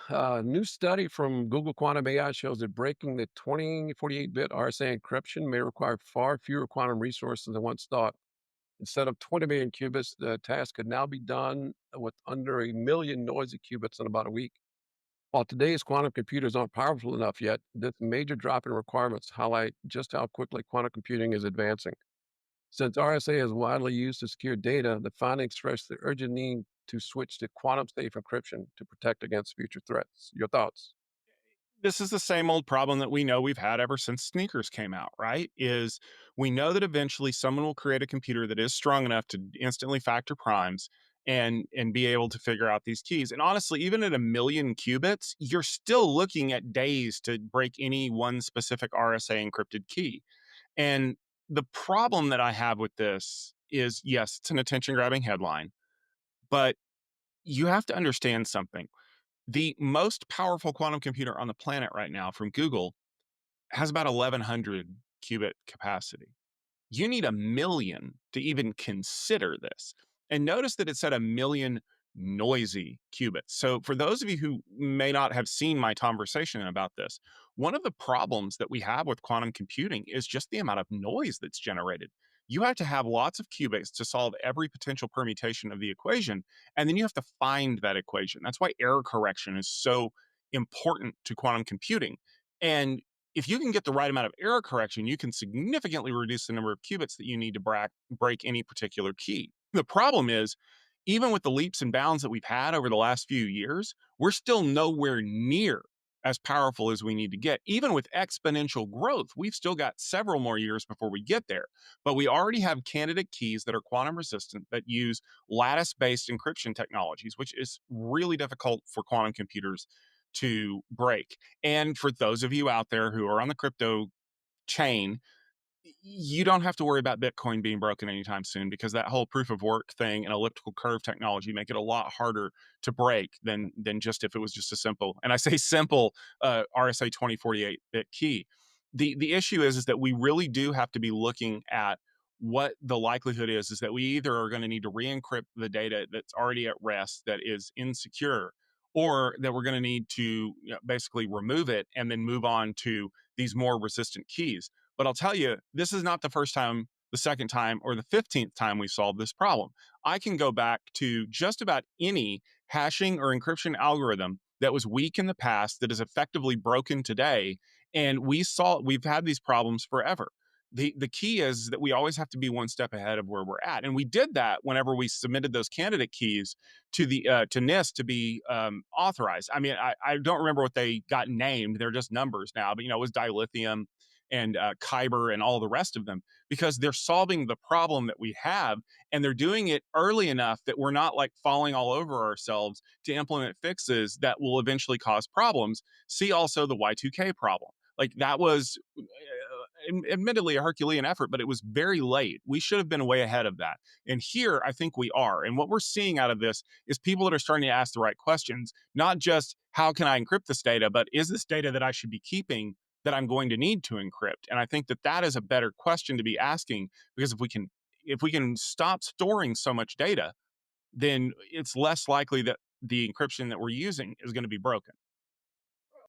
A new study from Google Quantum AI shows that breaking the 2048-bit RSA encryption may require far fewer quantum resources than once thought. Instead of 20 million qubits, the task could now be done with under a million noisy qubits in about a week. While today's quantum computers aren't powerful enough yet, this major drop in requirements highlight just how quickly quantum computing is advancing. Since RSA is widely used to secure data, the findings stress the urgent need to switch to quantum safe encryption to protect against future threats. Your thoughts? This is the same old problem that we know we've had ever since sneakers came out, right? Is we know that eventually someone will create a computer that is strong enough to instantly factor primes and be able to figure out these keys. And honestly, even at a million qubits, you're still looking at days to break any one specific RSA encrypted key. And the problem that I have with this is yes, it's an attention grabbing headline, but you have to understand something. The most powerful quantum computer on the planet right now from Google has about 1,100 qubit capacity. You need a million to even consider this. And notice that it said a million noisy qubits. So, for those of you who may not have seen my conversation about this, one of the problems that we have with quantum computing is just the amount of noise that's generated. You have to have lots of qubits to solve every potential permutation of the equation, and then you have to find that equation. That's why error correction is so important to quantum computing. And if you can get the right amount of error correction, you can significantly reduce the number of qubits that you need to break any particular key. The problem is, even with the leaps and bounds that we've had over the last few years, we're still nowhere near as powerful as we need to get. Even with exponential growth, we've still got several more years before we get there. But we already have candidate keys that are quantum resistant that use lattice based encryption technologies, which is really difficult for quantum computers to break. And for those of you out there who are on the crypto chain, you don't have to worry about Bitcoin being broken anytime soon because that whole proof of work thing and elliptical curve technology make it a lot harder to break than just if it was just a simple, and I say simple, RSA 2048 bit key. The issue is that we really do have to be looking at what the likelihood is that we either are going to need to re-encrypt the data that's already at rest that is insecure, or that we're going to need to basically remove it and then move on to these more resistant keys. But I'll tell you, this is not the first time, the second time, or the 15th time we solved this problem. I can go back to just about any hashing or encryption algorithm that was weak in the past that is effectively broken today. And we've had these problems forever. The key is that we always have to be one step ahead of where we're at. And we did that whenever we submitted those candidate keys to the to NIST to be authorized. I mean, I don't remember what they got named. They're just numbers now, but it was dilithium and Kyber and all the rest of them, because they're solving the problem that we have, and they're doing it early enough that we're not like falling all over ourselves to implement fixes that will eventually cause problems. See also the Y2K problem. Like that was admittedly a Herculean effort, but it was very late. We should have been way ahead of that. And here, I think we are. And what we're seeing out of this is people that are starting to ask the right questions, not just how can I encrypt this data, but is this data that I should be keeping that I'm going to need to encrypt? And I think that that is a better question to be asking, because if we can stop storing so much data, then it's less likely that the encryption that we're using is going to be broken.